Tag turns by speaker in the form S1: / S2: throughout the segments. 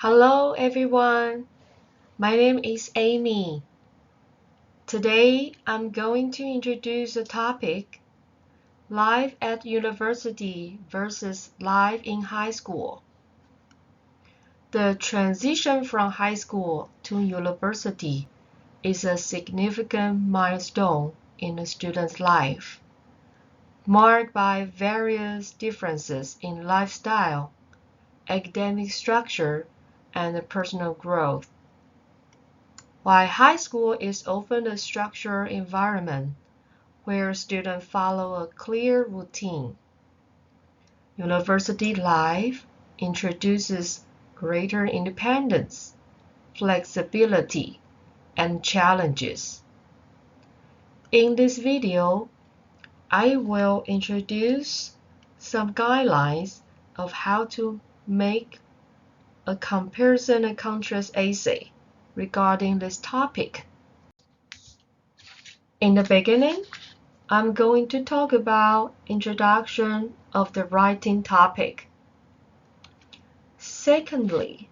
S1: Hello everyone, my name is Amy. Today I'm going to introduce a topic, life at university versus life in high school. The transition from high school to university is a significant milestone in a student's life, marked by various differences in lifestyle, academic structure, and personal growth. While high school is often a structured environment where students follow a clear routine, university life introduces greater independence, flexibility, and challenges. In this video, I will introduce some guidelines of how to make a comparison and contrast essay regarding this topic. In the beginning, I'm going to talk about introduction of the writing topic. Secondly,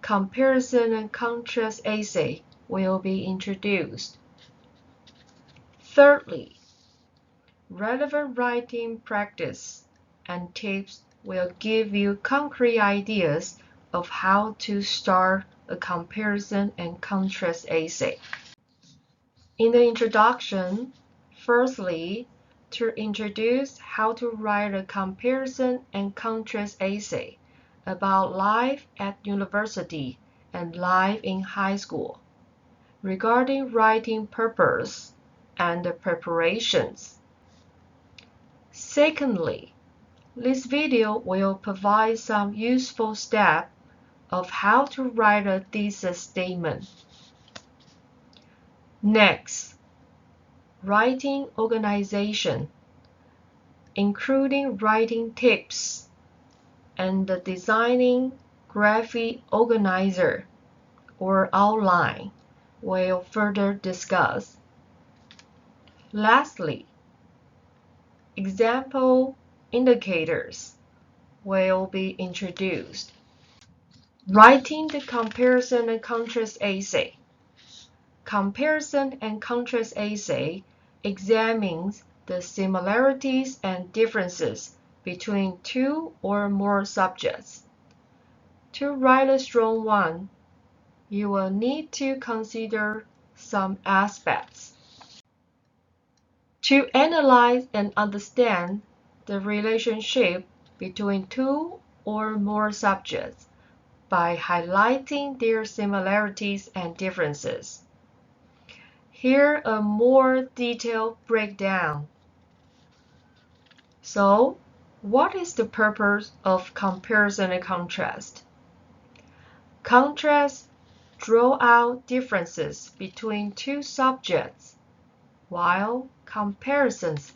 S1: comparison and contrast essay will be introduced. Thirdly, relevant writing practice and tips will give you concrete ideas of how to start a comparison and contrast essay. In the introduction, firstly, to introduce how to write a comparison and contrast essay about life at university and life in high school, regarding writing purpose and preparations. Secondly, this video will provide some useful steps of how to write a thesis statement. Next, writing organization, including writing tips and the designing graphic organizer or outline will further discuss. Lastly, example indicators will be introduced. Writing the comparison and contrast essay. Comparison and contrast essay examines the similarities and differences between two or more subjects. To write a strong one, you will need to consider some aspects. To analyze and understand the relationship between two or more subjects by highlighting their similarities and differences. Here a more detailed breakdown. So, what is the purpose of comparison and contrast? Contrast draw out differences between two subjects, while comparisons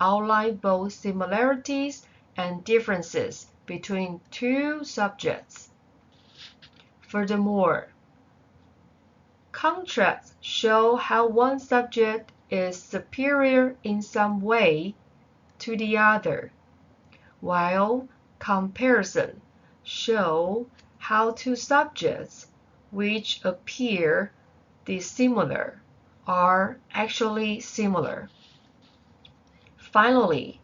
S1: outline both similarities and differences between two subjects. Furthermore, contrasts show how one subject is superior in some way to the other, while comparison show how two subjects which appear dissimilar are actually similar. Finally,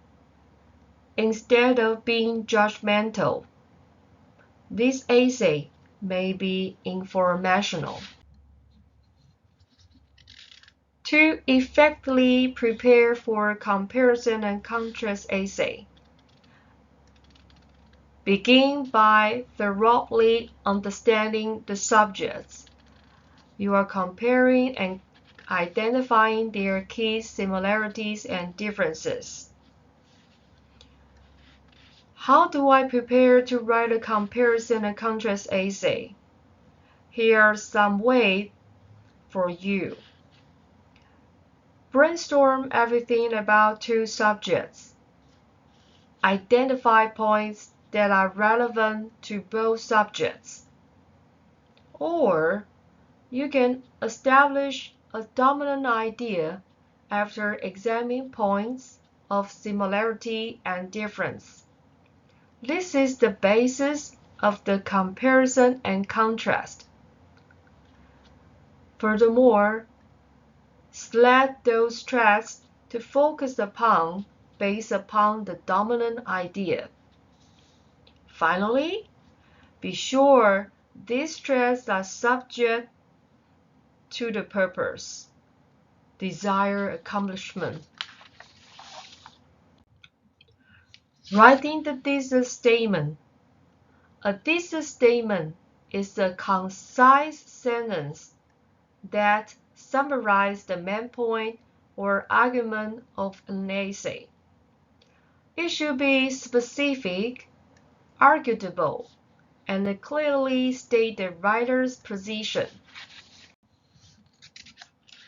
S1: instead of being judgmental, this essay may be informational. To effectively prepare for comparison and contrast essay, begin by thoroughly understanding the subjects you are comparing and identifying their key similarities and differences. How do I prepare to write a comparison and contrast essay? Here are some ways for you. Brainstorm everything about two subjects. Identify points that are relevant to both subjects. Or you can establish a dominant idea after examining points of similarity and difference. This is the basis of the comparison and contrast. Furthermore, select those tracks to focus upon based upon the dominant idea. Finally, be sure these tracks are subject to the purpose, desired accomplishment. Writing the thesis statement. A thesis statement is a concise sentence that summarizes the main point or argument of an essay. It should be specific, arguable, and clearly state the writer's position.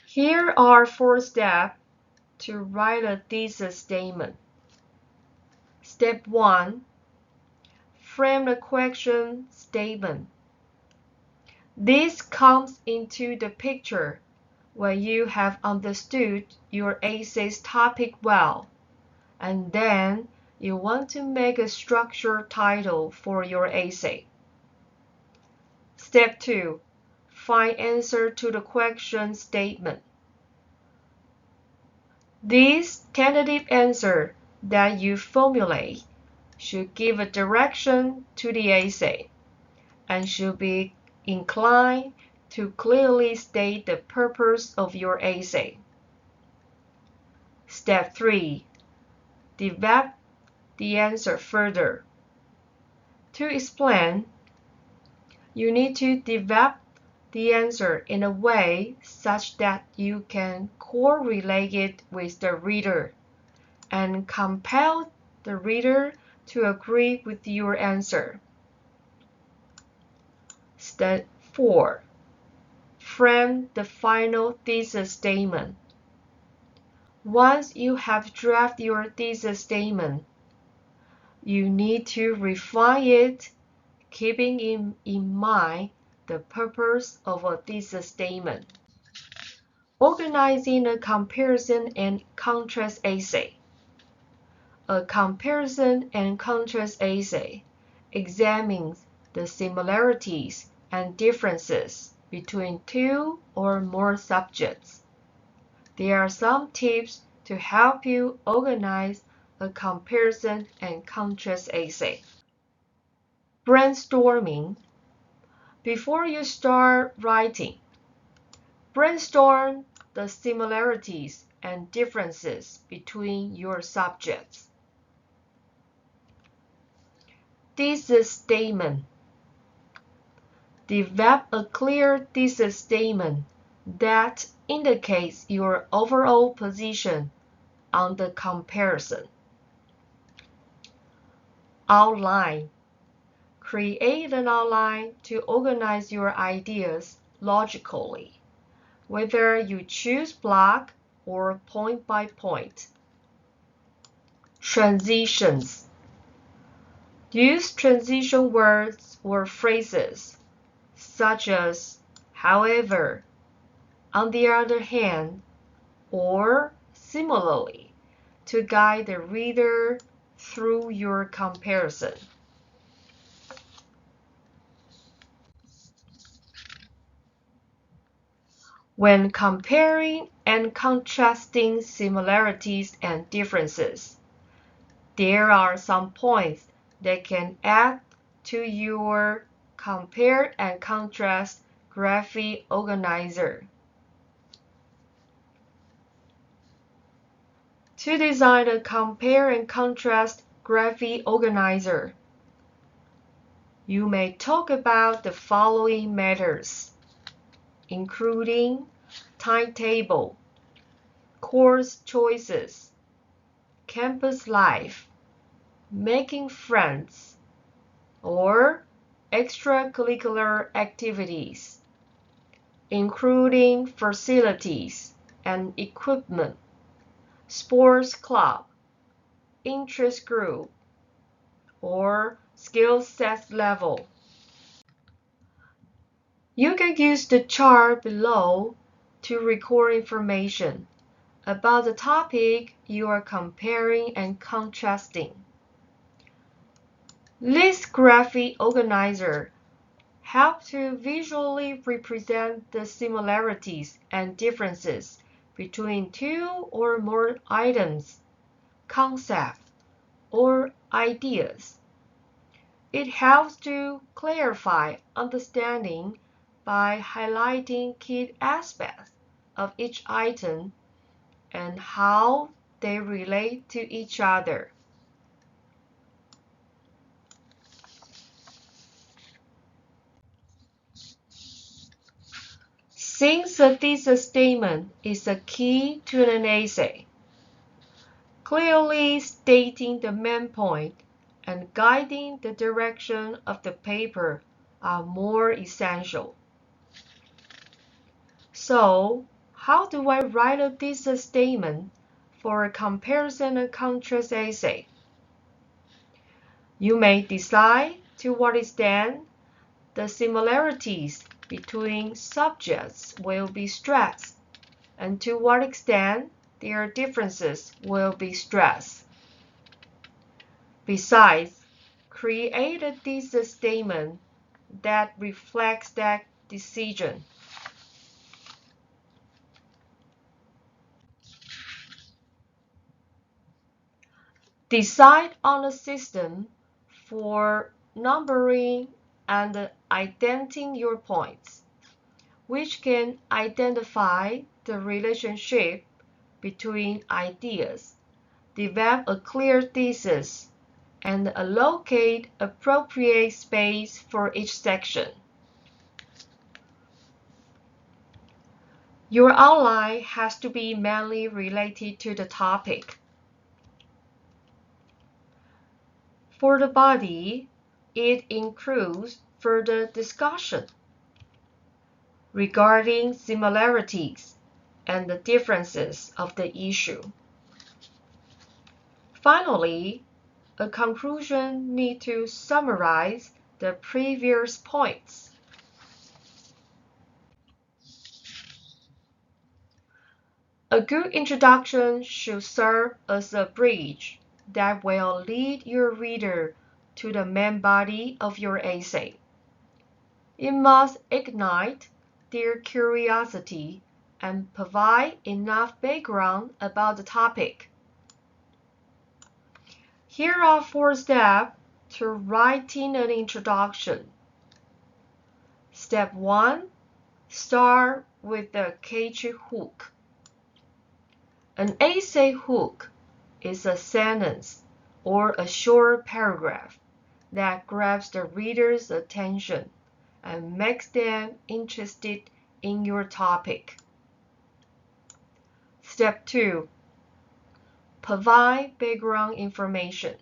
S1: Here are 4 steps to write a thesis statement. Step 1. Frame the question statement. This comes into the picture when you have understood your essay's topic well, and then you want to make a structured title for your essay. Step 2. Find answer to the question statement. This tentative answer that you formulate should give a direction to the essay and should be inclined to clearly state the purpose of your essay. Step 3. Develop the answer further. To explain, you need to develop the answer in a way such that you can correlate it with the reader and compel the reader to agree with your answer. Step 4. Frame the final thesis statement. Once you have drafted your thesis statement, you need to refine it, keeping in mind the purpose of a thesis statement. Organizing a comparison and contrast essay. A comparison and contrast essay examines the similarities and differences between 2 or more subjects. There are some tips to help you organize a comparison and contrast essay. Brainstorming. Before you start writing, brainstorm the similarities and differences between your subjects. Thesis statement. Develop a clear thesis statement that indicates your overall position on the comparison. Outline. Create an outline to organize your ideas logically, whether you choose block or point by point. Transitions. Use transition words or phrases such as however, on the other hand, or similarly to guide the reader through your comparison. When comparing and contrasting similarities and differences, there are some points that can add to your compare and contrast graphic organizer. To design a compare and contrast graphic organizer, you may talk about the following matters, including timetable, course choices, campus life, making friends, or extracurricular activities, including facilities and equipment, sports club, interest group, or skill set level. You can use the chart below to record information about the topic you are comparing and contrasting. This graphic organizer helps to visually represent the similarities and differences between two or more items, concepts, or ideas. It helps to clarify understanding by highlighting key aspects of each item and how they relate to each other. Since a thesis statement is a key to an essay, clearly stating the main point and guiding the direction of the paper are more essential. So, how do I write a thesis statement for a comparison and contrast essay? You may decide to what extent the similarities between subjects will be stressed and to what extent their differences will be stressed. Besides, create a thesis statement that reflects that decision. Decide on a system for numbering and indenting your points, which can identify the relationship between ideas, develop a clear thesis, and allocate appropriate space for each section. Your outline has to be mainly related to the topic. For the body, it includes further discussion regarding similarities and the differences of the issue. Finally, a conclusion needs to summarize the previous points. A good introduction should serve as a bridge that will lead your reader to the main body of your essay. It must ignite their curiosity and provide enough background about the topic. Here are 4 steps to writing an introduction. Step 1. Start with the catchy hook. An essay hook is a sentence or a short paragraph that grabs the reader's attention and makes them interested in your topic. Step 2. Provide background information.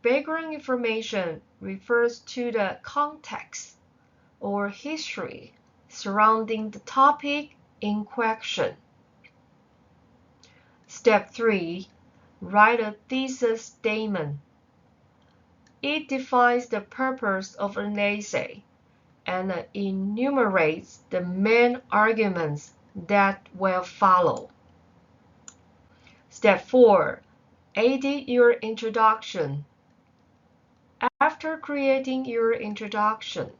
S1: Background information refers to the context or history surrounding the topic in question. Step 3. Write a thesis statement. It defines the purpose of an essay and enumerates the main arguments that will follow. Step 4. Edit your introduction. After creating your introduction,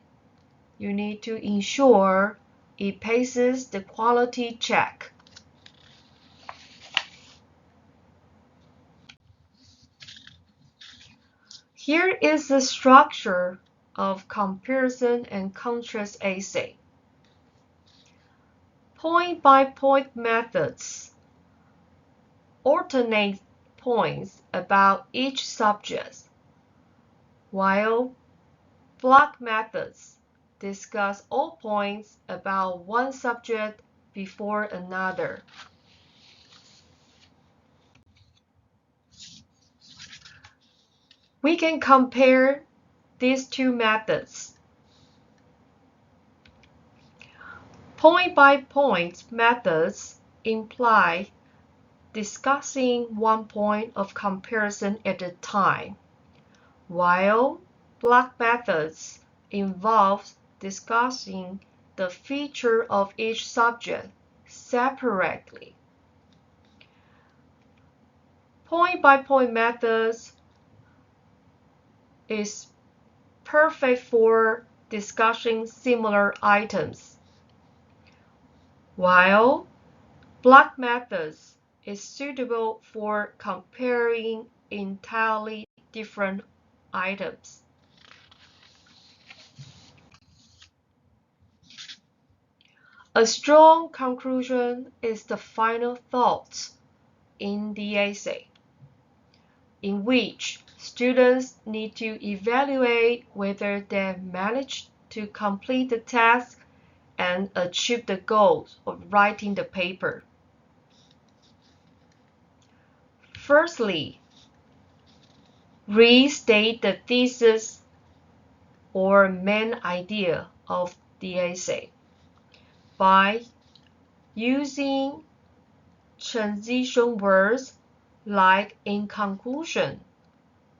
S1: you need to ensure it passes the quality check. Here is the structure of comparison and contrast essay. Point-by-point methods alternate points about each subject, while block methods discuss all points about one subject before another. We can compare these 2 methods. Point-by-point methods imply discussing one point of comparison at a time, while block methods involve discussing the feature of each subject separately. Point-by-point methods is perfect for discussing similar items, while block methods is suitable for comparing entirely different items. A strong conclusion is the final thought in the essay, in which students need to evaluate whether they managed to complete the task and achieve the goals of writing the paper. Firstly, restate the thesis or main idea of the essay by using transition words like in conclusion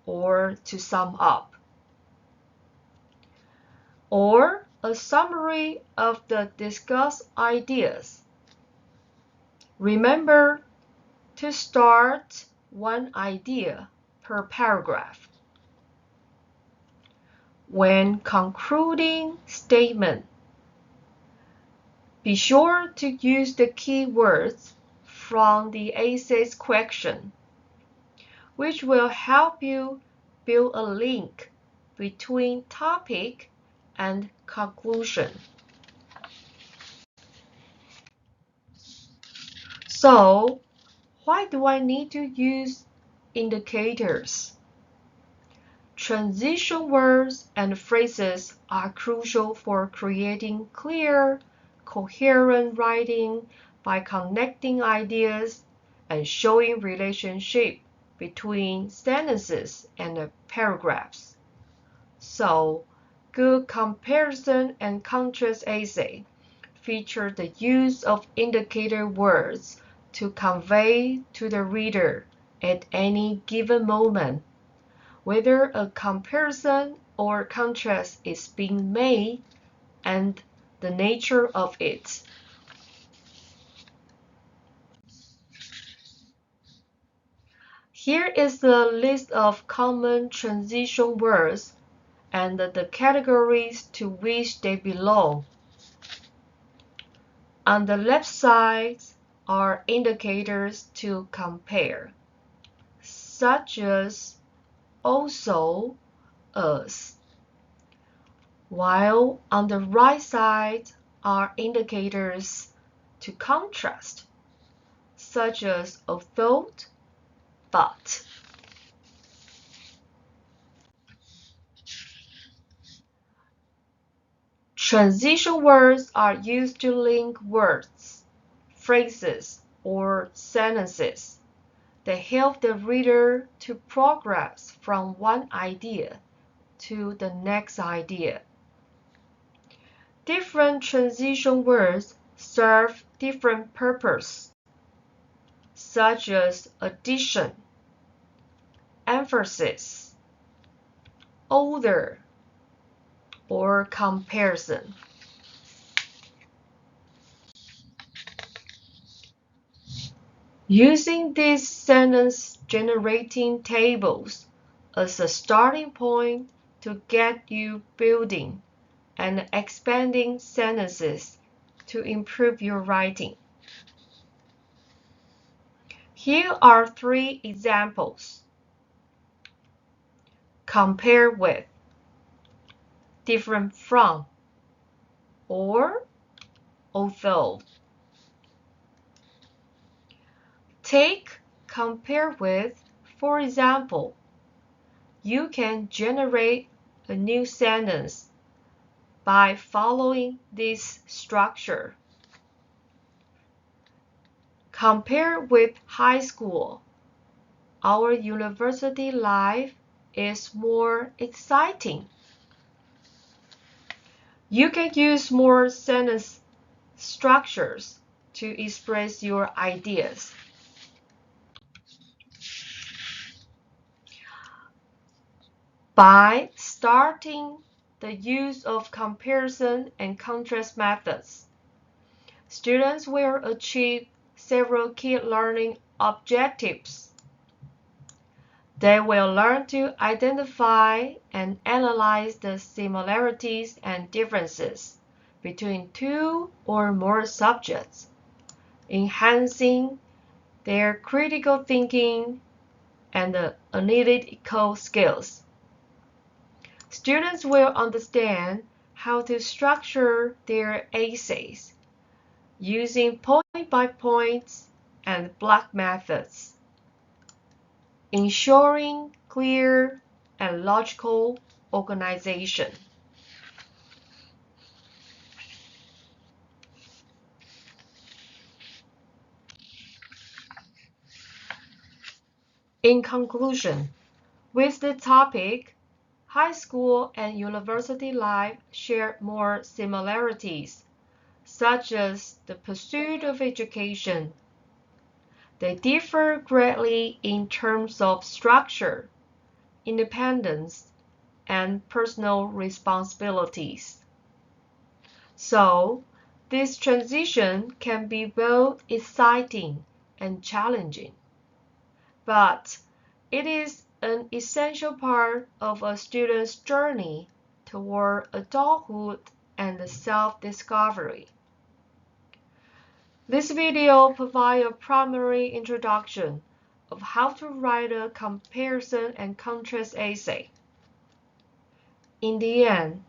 S1: or to sum up, or a summary of the discussed ideas. Remember to start one idea per paragraph. When concluding statement, be sure to use the keywords from the essay's question, which will help you build a link between topic and conclusion. So, why do I need to use indicators? Transition words and phrases are crucial for creating clear, coherent writing by connecting ideas and showing relationship between sentences and paragraphs. So, good comparison and contrast essay feature the use of indicator words to convey to the reader at any given moment whether a comparison or contrast is being made and the nature of it. Here is the list of common transition words and the categories to which they belong. On the left side are indicators to compare, such as also, as, while on the right side are indicators to contrast, such as although, but. Transition words are used to link words, phrases, or sentences. They help the reader to progress from one idea to the next idea. Different transition words serve different purposes, such as addition, emphasis, order, or comparison. Using these sentence generating tables as a starting point to get you building and expanding sentences to improve your writing. Here are 3 examples. Compare with, different from, or although. Take compare with, for example. You can generate a new sentence by following this structure. Compare with high school. Our university life is more exciting. You can use more sentence structures to express your ideas. By starting the use of comparison and contrast methods, students will achieve several key learning objectives. They will learn to identify and analyze the similarities and differences between two or more subjects, enhancing their critical thinking and analytical skills. Students will understand how to structure their essays using point-by-points and block methods, ensuring clear and logical organization. In conclusion, with the topic, high school and university life share more similarities, such as the pursuit of education. They differ greatly in terms of structure, independence, and personal responsibilities. So, this transition can be both exciting and challenging, but it is an essential part of a student's journey toward adulthood and self-discovery. This video provides a primary introduction of how to write a comparison and contrast essay. In the end,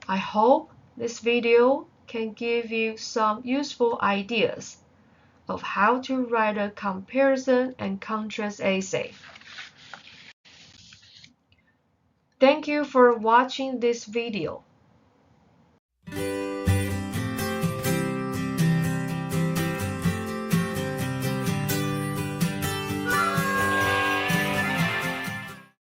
S1: I hope this video can give you some useful ideas of how to write a comparison and contrast essay. Thank you for watching this video.